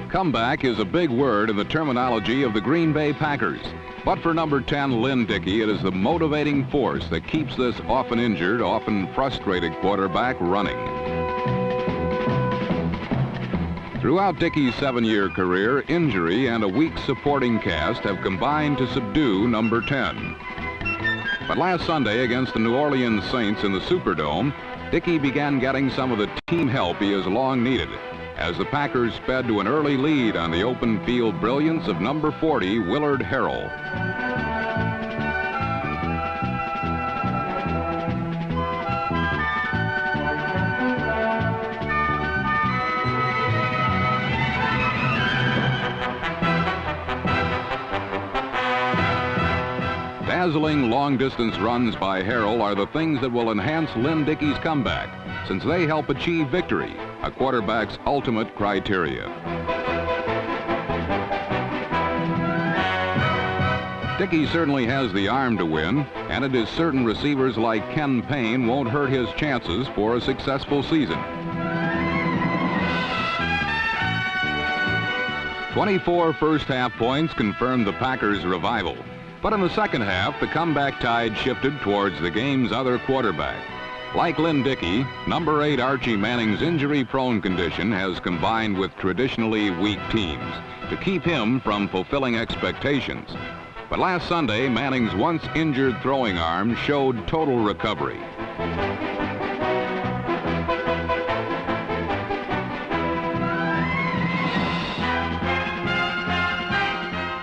Comeback is a big word in the terminology of the Green Bay Packers. But for number 10, Lynn Dickey, it is the motivating force that keeps this often injured, often frustrated quarterback running. Throughout Dickey's 7-year career, injury and a weak supporting cast have combined to subdue number 10. But last Sunday against the New Orleans Saints in the Superdome, Dickey began getting some of the team help he has long needed, as the Packers sped to an early lead on the open field brilliance of number 40, Willard Harrell. Dazzling long-distance runs by Harrell are the things that will enhance Lynn Dickey's comeback, since they help achieve victory, a quarterback's ultimate criteria. Dickey certainly has the arm to win, and it is certain receivers like Ken Payne won't hurt his chances for a successful season. 24 first-half points confirmed the Packers' revival. But in the second half, the comeback tide shifted towards the game's other quarterback. Like Lynn Dickey, number 8 Archie Manning's injury-prone condition has combined with traditionally weak teams to keep him from fulfilling expectations. But last Sunday, Manning's once injured throwing arm showed total recovery.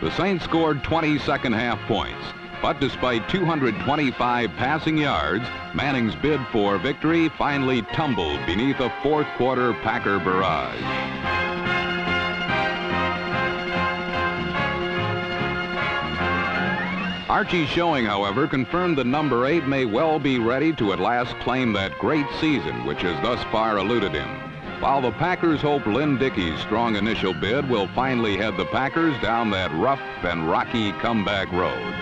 The Saints scored 20 second-half points, but despite 225 passing yards, Manning's bid for victory finally tumbled beneath a fourth-quarter Packer barrage. Archie's showing, however, confirmed that number 8 may well be ready to at last claim that great season which has thus far eluded him, while the Packers hope Lynn Dickey's strong initial bid will finally head the Packers down that rough and rocky comeback road.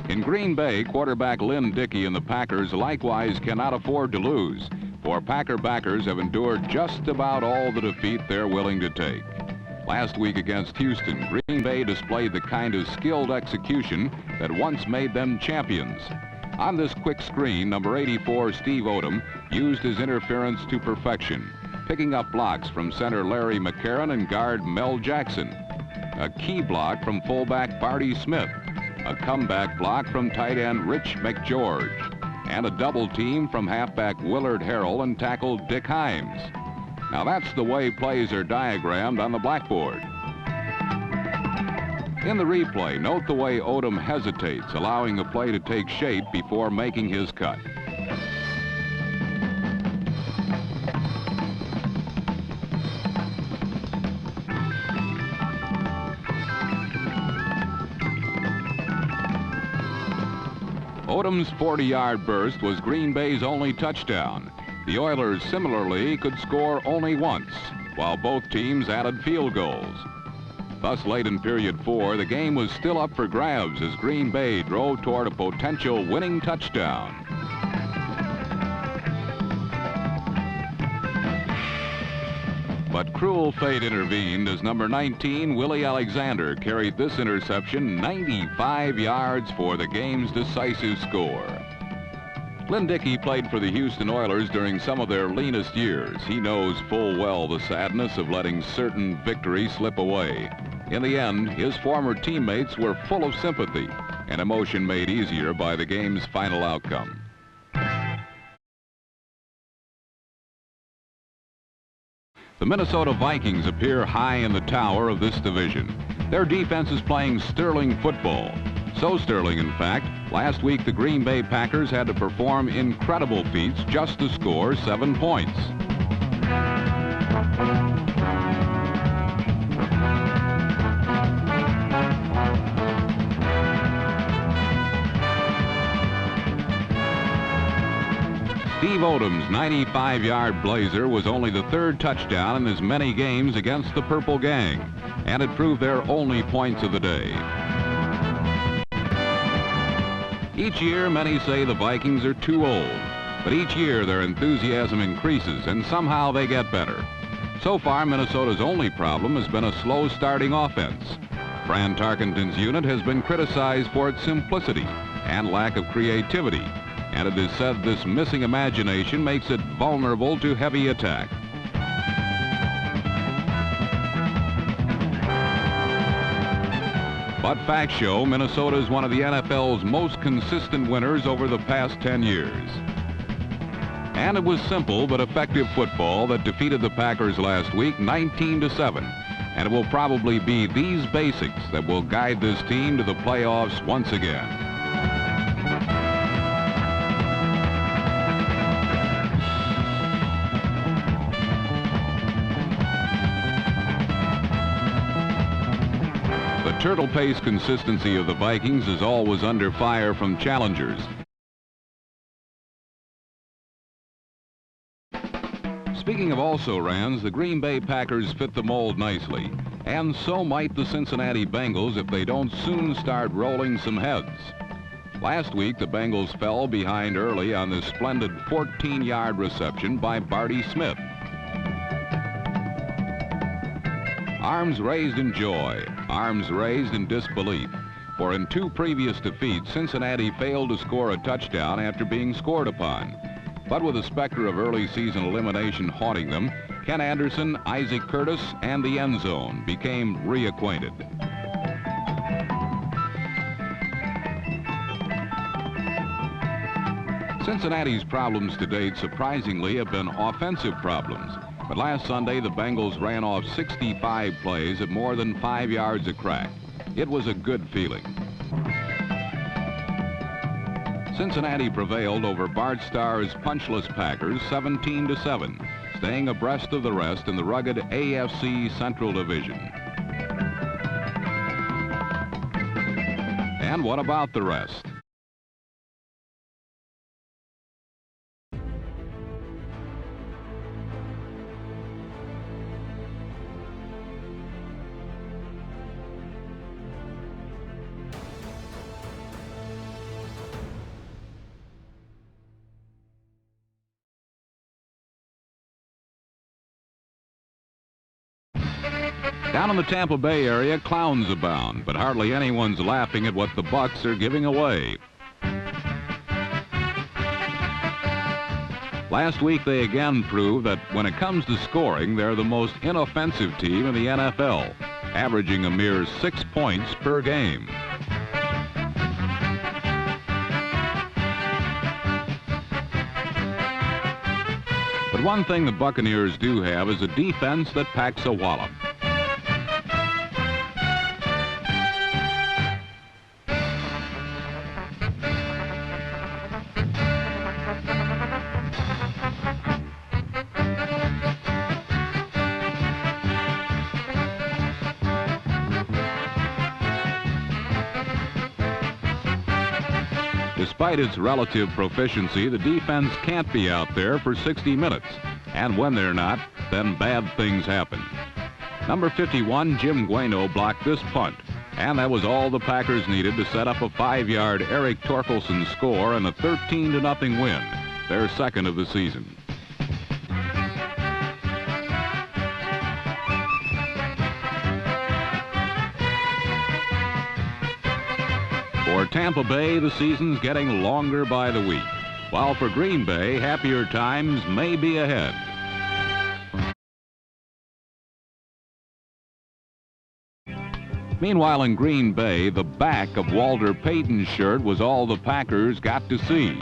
In Green Bay, quarterback Lynn Dickey and the Packers likewise cannot afford to lose, for Packer backers have endured just about all the defeat they're willing to take. Last week against Houston, Green Bay displayed the kind of skilled execution that once made them champions. On this quick screen, number 84, Steve Odom, used his interference to perfection, picking up blocks from center Larry McCarron and guard Mel Jackson, a key block from fullback Barty Smith, a comeback block from tight end Rich McGeorge, and a double team from halfback Willard Harrell and tackle Dick Himes. Now that's the way plays are diagrammed on the blackboard. In the replay, note the way Odom hesitates, allowing the play to take shape before making his cut. Odom's 40-yard burst was Green Bay's only touchdown. The Oilers similarly could score only once, while both teams added field goals. Thus, late in period 4, the game was still up for grabs as Green Bay drove toward a potential winning touchdown. But cruel fate intervened as number 19, Willie Alexander, carried this interception 95 yards for the game's decisive score. Lynn Dickey played for the Houston Oilers during some of their leanest years. He knows full well the sadness of letting certain victory slip away. In the end, his former teammates were full of sympathy, an emotion made easier by the game's final outcome. The Minnesota Vikings appear high in the tower of this division. Their defense is playing sterling football. So sterling, in fact, last week the Green Bay Packers had to perform incredible feats just to score 7 points. Steve Odom's 95-yard blazer was only the 3rd touchdown in as many games against the Purple Gang, and it proved their only points of the day. Each year, many say the Vikings are too old. But each year their enthusiasm increases and somehow they get better. So far, Minnesota's only problem has been a slow starting offense. Fran Tarkenton's unit has been criticized for its simplicity and lack of creativity, and it is said this missing imagination makes it vulnerable to heavy attack. But facts show Minnesota is one of the NFL's most consistent winners over the past 10 years. And it was simple but effective football that defeated the Packers last week 19-7. And it will probably be these basics that will guide this team to the playoffs once again. The turtle pace consistency of the Vikings is always under fire from challengers. Speaking of also-rans, the Green Bay Packers fit the mold nicely, and so might the Cincinnati Bengals if they don't soon start rolling some heads. Last week, the Bengals fell behind early on this splendid 14-yard reception by Barty Smith. Arms raised in joy, arms raised in disbelief, for in two previous defeats, Cincinnati failed to score a touchdown after being scored upon. But with the specter of early season elimination haunting them, Ken Anderson, Isaac Curtis, and the end zone became reacquainted. Cincinnati's problems to date surprisingly have been offensive problems. But last Sunday, the Bengals ran off 65 plays at more than 5 yards a crack. It was a good feeling. Cincinnati prevailed over Bart Starr's punchless Packers 17-7, staying abreast of the rest in the rugged AFC Central Division. And what about the rest? Down in the Tampa Bay area, clowns abound, but hardly anyone's laughing at what the Bucs are giving away. Last week, they again proved that when it comes to scoring, they're the most inoffensive team in the NFL, averaging a mere 6 points per game. But one thing the Buccaneers do have is a defense that packs a wallop. Despite its relative proficiency, the defense can't be out there for 60 minutes. And when they're not, then bad things happen. Number 51, Jim Gueno, blocked this punt. And that was all the Packers needed to set up a 5-yard Eric Torkelson score and a 13-0 win, their second of the season. For Tampa Bay, the season's getting longer by the week, while for Green Bay, happier times may be ahead. Meanwhile, in Green Bay, the back of Walter Payton's shirt was all the Packers got to see.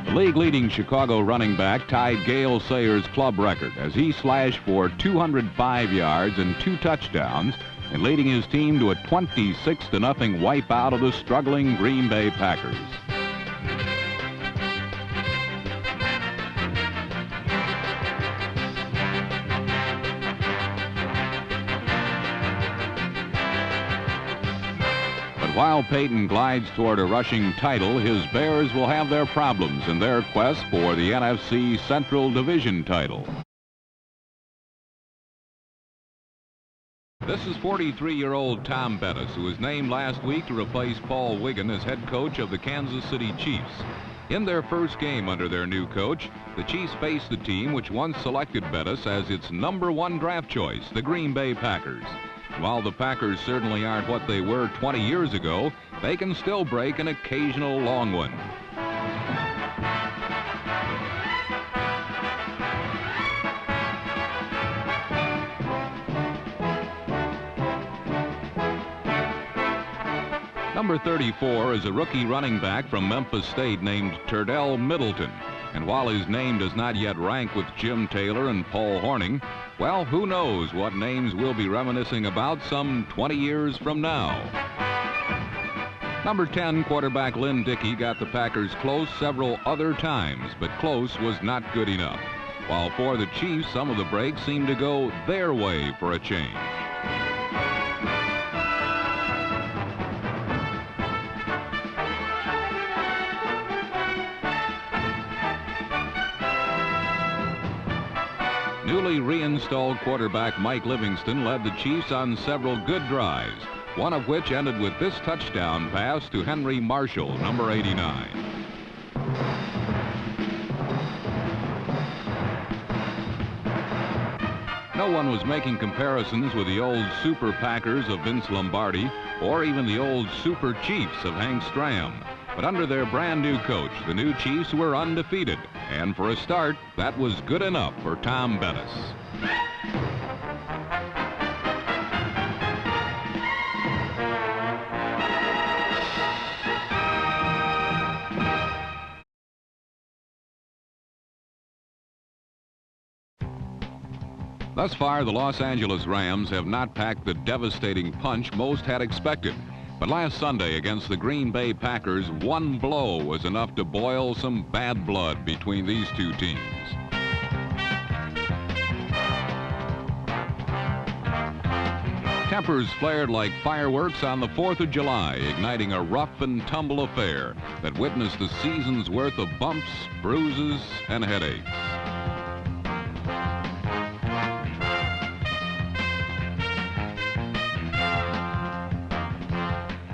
The league-leading Chicago running back tied Gale Sayers' club record as he slashed for 205 yards and 2 touchdowns, and leading his team to a 26-0 wipeout of the struggling Green Bay Packers. But while Payton glides toward a rushing title, his Bears will have their problems in their quest for the NFC Central Division title. This is 43-year-old Tom Bettis, who was named last week to replace Paul Wiggin as head coach of the Kansas City Chiefs. In their first game under their new coach, the Chiefs faced the team which once selected Bettis as its #1 draft choice, the Green Bay Packers. While the Packers certainly aren't what they were 20 years ago, they can still break an occasional long one. Number 34 is a rookie running back from Memphis State named Turdell Middleton. And while his name does not yet rank with Jim Taylor and Paul Hornung, well, who knows what names we'll be reminiscing about some 20 years from now. Number 10, quarterback Lynn Dickey got the Packers close several other times, but close was not good enough. While for the Chiefs, some of the breaks seemed to go their way for a change. Newly reinstalled quarterback Mike Livingston led the Chiefs on several good drives, one of which ended with this touchdown pass to Henry Marshall, number 89. No one was making comparisons with the old Super Packers of Vince Lombardi or even the old Super Chiefs of Hank Stram. But under their brand new coach, the new Chiefs were undefeated. And for a start, that was good enough for Tom Bettis. Thus far, the Los Angeles Rams have not packed the devastating punch most had expected. But last Sunday against the Green Bay Packers, one blow was enough to boil some bad blood between these two teams. Tempers flared like fireworks on the 4th of July, igniting a rough and tumble affair that witnessed a season's worth of bumps, bruises, and headaches.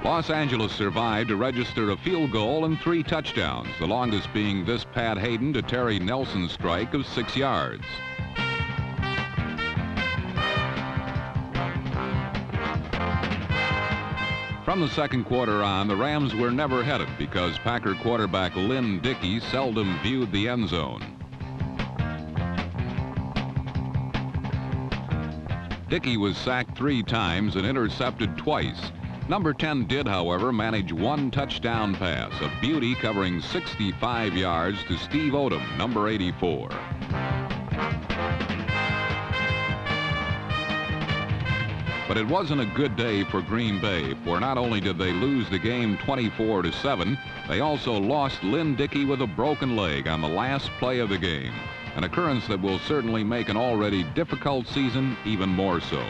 Los Angeles survived to register a field goal and 3 touchdowns, the longest being this Pat Hayden to Terry Nelson's strike of 6 yards. From the second quarter on, the Rams were never headed because Packer quarterback Lynn Dickey seldom viewed the end zone. Dickey was sacked 3 times and intercepted twice. Number 10 did, however, manage 1 touchdown pass, a beauty covering 65 yards to Steve Odom, number 84. But it wasn't a good day for Green Bay, for not only did they lose the game 24-7, they also lost Lynn Dickey with a broken leg on the last play of the game, an occurrence that will certainly make an already difficult season even more so.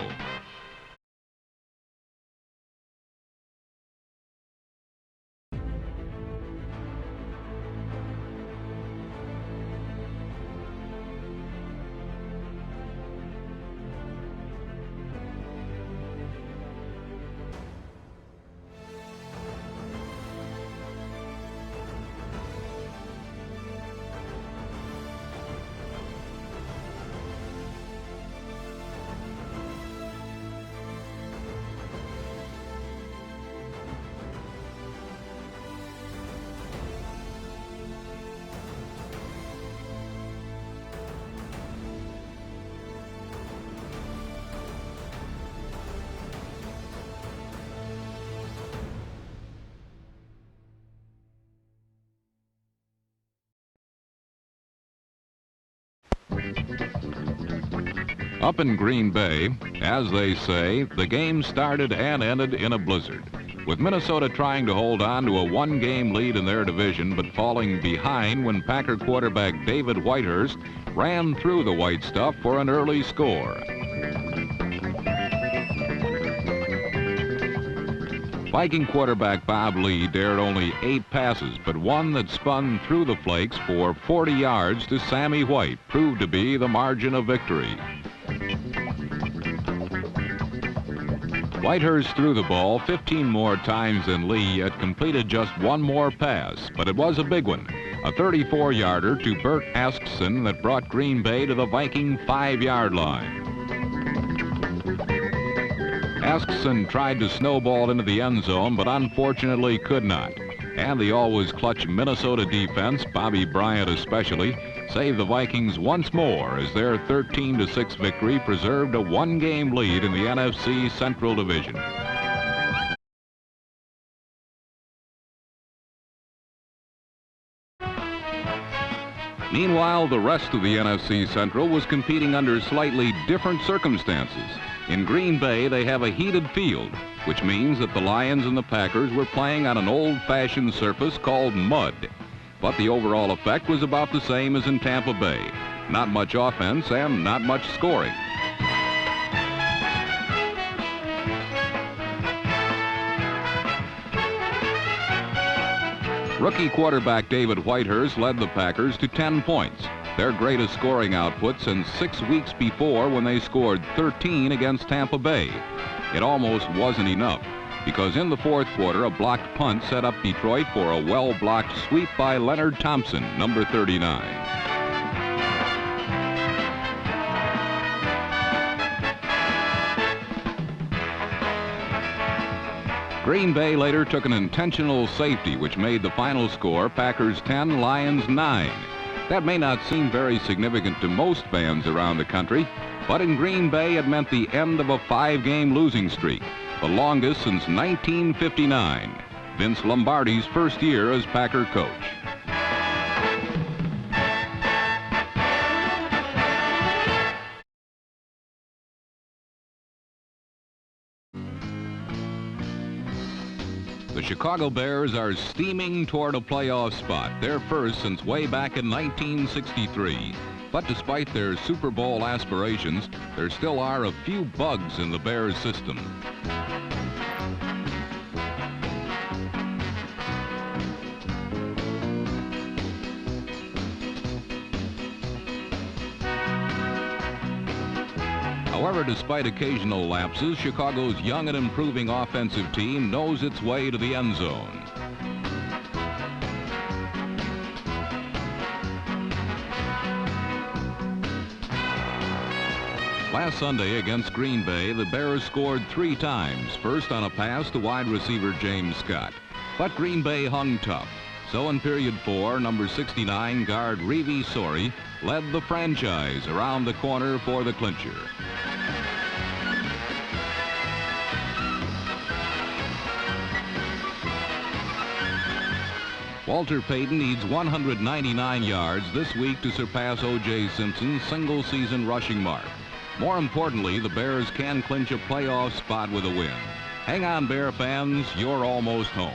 Up in Green Bay, as they say, the game started and ended in a blizzard, with Minnesota trying to hold on to a 1-game lead in their division but falling behind when Packer quarterback David Whitehurst ran through the white stuff for an early score. Viking quarterback Bob Lee dared only 8 passes, but one that spun through the flakes for 40 yards to Sammy White proved to be the margin of victory. Whitehurst threw the ball 15 more times than Lee, yet completed just one more pass, but it was a big one. A 34-yarder to Bert Askson that brought Green Bay to the Viking 5-yard line. Askson tried to snowball into the end zone, but unfortunately could not. And the always clutch Minnesota defense, Bobby Bryant especially, saved the Vikings once more as their 13-6 victory preserved a one-game lead in the NFC Central Division. Meanwhile, the rest of the NFC Central was competing under slightly different circumstances. In Green Bay, they have a heated field, which means that the Lions and the Packers were playing on an old-fashioned surface called mud. But the overall effect was about the same as in Tampa Bay. Not much offense and not much scoring. Rookie quarterback David Whitehurst led the Packers to 10 points, their greatest scoring output since 6 weeks before when they scored 13 against Tampa Bay. It almost wasn't enough, because in the fourth quarter, a blocked punt set up Detroit for a well-blocked sweep by Leonard Thompson, number 39. Green Bay later took an intentional safety, which made the final score Packers 10, Lions 9. That may not seem very significant to most fans around the country, but in Green Bay it meant the end of a 5-game losing streak, the longest since 1959, Vince Lombardi's first year as Packer coach. The Chicago Bears are steaming toward a playoff spot, their first since way back in 1963. But despite their Super Bowl aspirations, there still are a few bugs in the Bears system. However, despite occasional lapses, Chicago's young and improving offensive team knows its way to the end zone. Last Sunday against Green Bay, the Bears scored 3 times, first on a pass to wide receiver James Scott. But Green Bay hung tough. So in period 4, number 69 guard Reeve Sori led the franchise around the corner for the clincher. Walter Payton needs 199 yards this week to surpass O.J. Simpson's single-season rushing mark. More importantly, the Bears can clinch a playoff spot with a win. Hang on, Bear fans, you're almost home.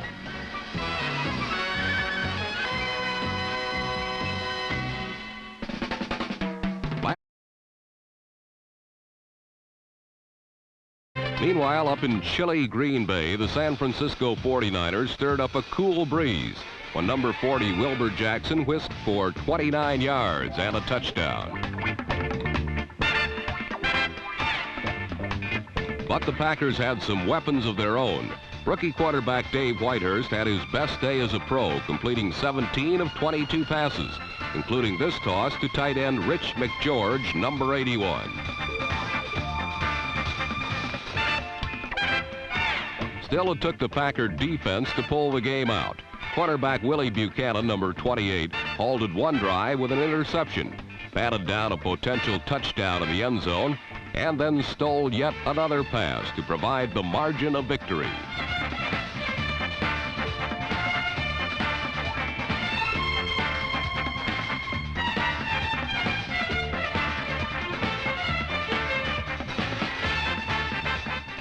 Meanwhile, up in chilly Green Bay, the San Francisco 49ers stirred up a cool breeze when number 40 Wilbur Jackson whisked for 29 yards and a touchdown. But the Packers had some weapons of their own. Rookie quarterback Dave Whitehurst had his best day as a pro, completing 17 of 22 passes, including this toss to tight end Rich McGeorge, number 81. Still, it took the Packer defense to pull the game out. Quarterback Willie Buchanan, number 28, halted one drive with an interception, batted down a potential touchdown in the end zone, and then stole yet another pass to provide the margin of victory.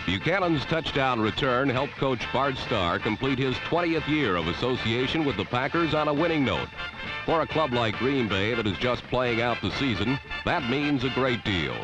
Buchanan's touchdown return helped coach Bart Starr complete his 20th year of association with the Packers on a winning note. For a club like Green Bay that is just playing out the season, that means a great deal.